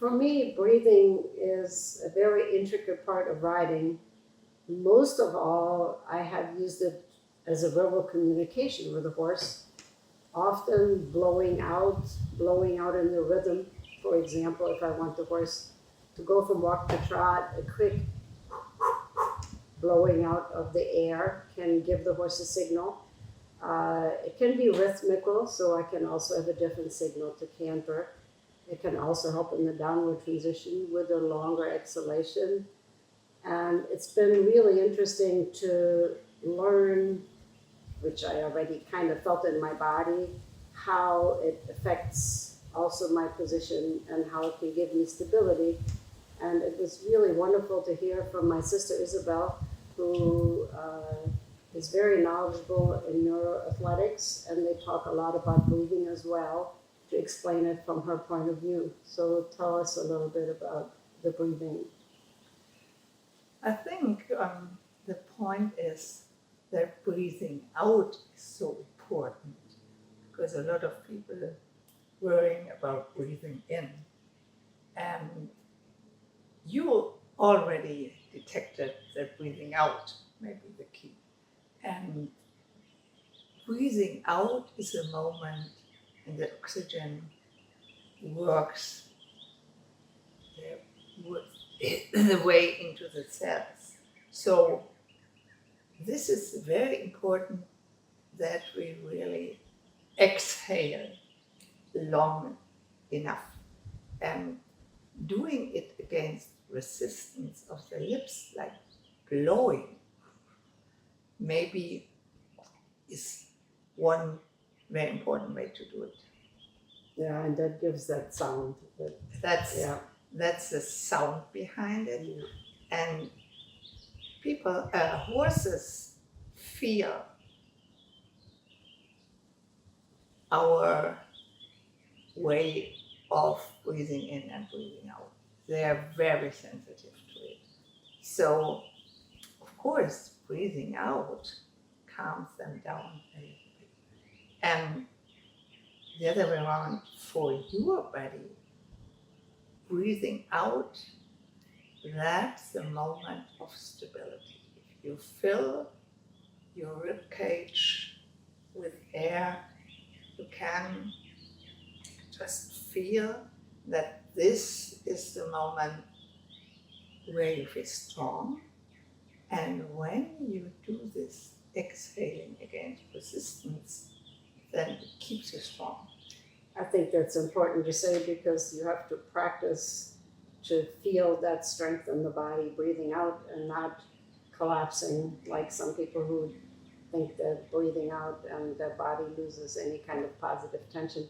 For me, breathing is a very intricate part of riding. Most of all, I have used it as a verbal communication with a horse, often blowing out in the rhythm. For example, if I want the horse to go from walk to trot, a quick blowing out of the air can give the horse a signal. It can be rhythmical, so I can also have a different signal to canter. It can also help in the downward transition with a longer exhalation. And it's been really interesting to learn, which I already kind of felt in my body, how it affects also my position and how it can give me stability. And it was really wonderful to hear from my sister Isabelle, who is very knowledgeable in neuroathletics, and they talk a lot about breathing as well, to explain it from her point of view. So tell us a little bit about the breathing. I think the point is that breathing out is so important, because a lot of people are worrying about breathing in. And you already detected that breathing out may be the key. And breathing out is a moment and the oxygen works the way into the cells. So this is very important, that we really exhale long enough. And doing it against resistance of the lips, like blowing, maybe is one very important way to do it. Yeah, and that gives that sound. That's the sound behind it. Yeah. And horses feel our way of breathing in and breathing out. They are very sensitive to it. So, of course, breathing out calms them down a little bit. And the other way around, for your body, breathing out, that's the moment of stability. If you fill your rib cage with air, you can just feel that this is the moment where you feel strong. And when you do this exhaling against resistance, then it keeps you strong. I think that's important to say, because you have to practice to feel that strength in the body, breathing out and not collapsing like some people who think that breathing out and their body loses any kind of positive tension.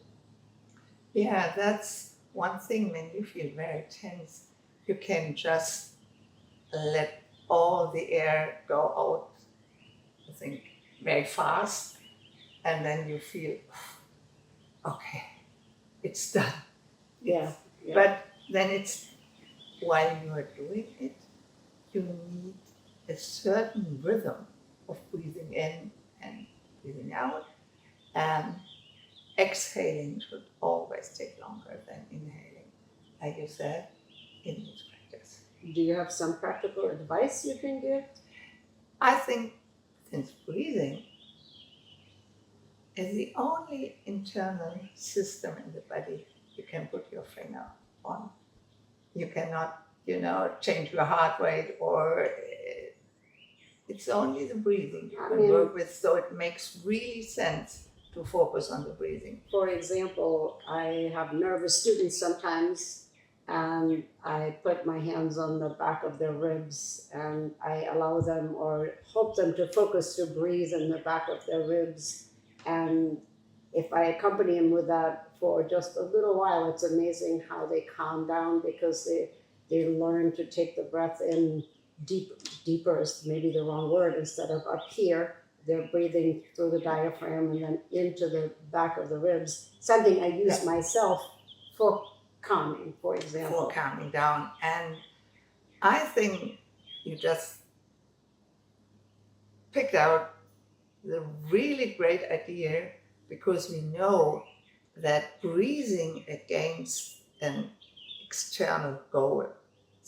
Yeah, that's one thing. When you feel very tense, you can just let all the air go out, I think, very fast, and then you feel, okay, it's done. Yeah. But then it's, while you are doing it, you need a certain rhythm of breathing in and breathing out. And exhaling should always take longer than inhaling, like you said, in this practice. Do you have some practical advice you can give? I think, since breathing is the only internal system in the body you can put your finger on. You cannot, change your heart rate, or it's only the breathing you can work with. So it makes really sense to focus on the breathing. For example, I have nervous students sometimes, and I put my hands on the back of their ribs, and I allow them or help them to focus to breathe in the back of their ribs. And if I accompany them with that for just a little while, it's amazing how they calm down, because they learn to take the breath in deeper is maybe the wrong word. Instead of up here, they're breathing through the diaphragm and then into the back of the ribs. Something I use myself for calming, for example. For calming down. And I think you just picked out the really great idea, because we know that breathing against an external goal.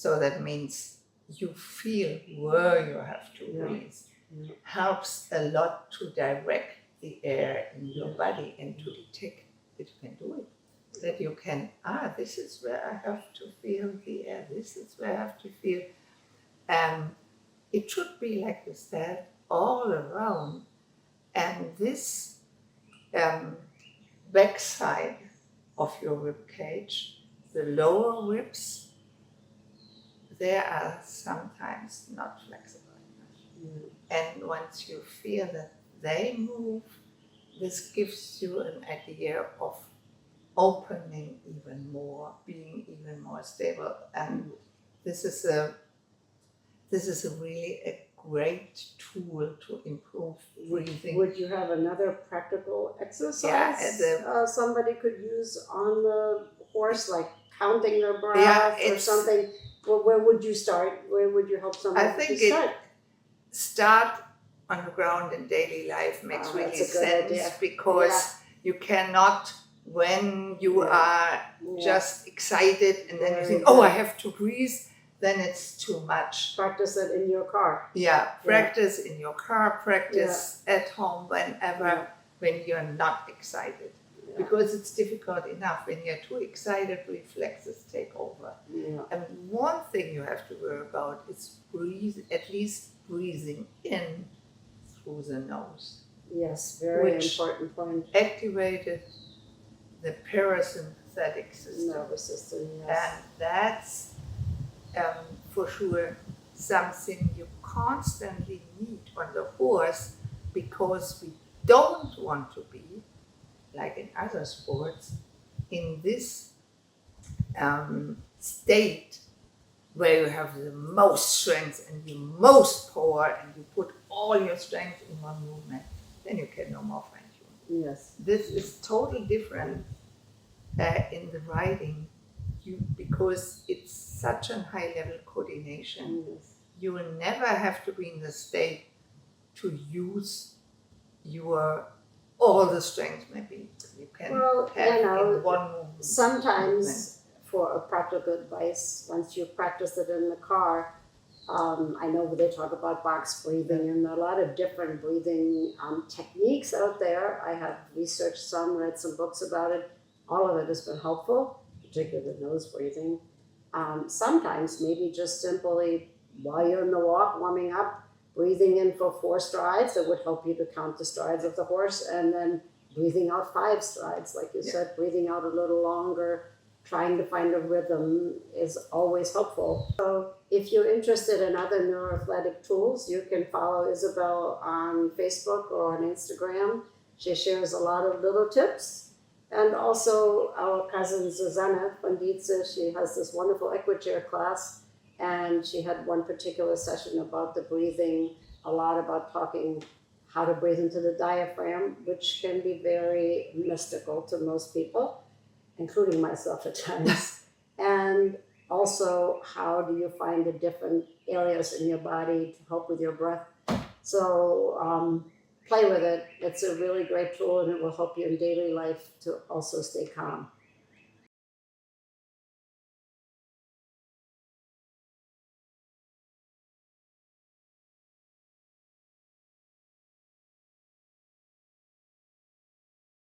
So that means you feel where you have to Yeah. breathe. Yeah. Helps a lot to direct the air in your Yeah. body and to detect that you can do it. That you can, this is where I have to feel the air, this is where I have to feel. It should be, like you said, all around. And this backside of your rib cage, the lower ribs, they are sometimes not flexible enough. Yeah. And once you feel that they move, this gives you an idea of opening even more, being even more stable. And this is a really a great tool to improve breathing. Would you have another practical exercise somebody could use on the horse, like counting their breath or something? Well, where would you start? Where would you help somebody I think start? Start on the ground in daily life makes really sense idea. Because you cannot, when you are just excited and then you think, oh, I have to breathe, then it's too much. Practice it in your car. Yeah, practice in your car, practice at home, whenever, when you're not excited. Yeah. Because it's difficult enough. When you're too excited, reflexes take over. Yeah. And one thing you have to worry about is at least breathing in through the nose. Yes, very important point. Activated the parasympathetic system. Nervous system, yes. And that's for sure something you constantly need on the horse, because we don't want to be, like in other sports, in this state where you have the most strength and the most power and you put all your strength in one movement. Then you can no more fine-tune. Yes. This is totally different in the riding, because it's such a high level coordination. Yes. You will never have to be in the state to use all the strength maybe you can have in one movement. Sometimes for a practical advice, once you've practiced it in the car, I know they talk about box breathing and a lot of different breathing techniques out there. I have researched some, read some books about it. All of it has been helpful, particularly the nose breathing. Sometimes maybe just simply while you're in the walk, warming up, breathing in for 4 strides, that would help you to count the strides of the horse, and then breathing out 5 strides, like you said, breathing out a little longer, trying to find a rhythm is always helpful. So if you're interested in other neuroathletic tools, you can follow Isabelle on Facebook or on Instagram. She shares a lot of little tips. And also our cousin Susanne von Dietze, she has this wonderful equichair class, and she had one particular session about the breathing, a lot about talking how to breathe into the diaphragm, which can be very mystical to most people, including myself at times. And also, how do you find the different areas in your body to help with your breath? So play with it. It's a really great tool, and it will help you in daily life to also stay calm.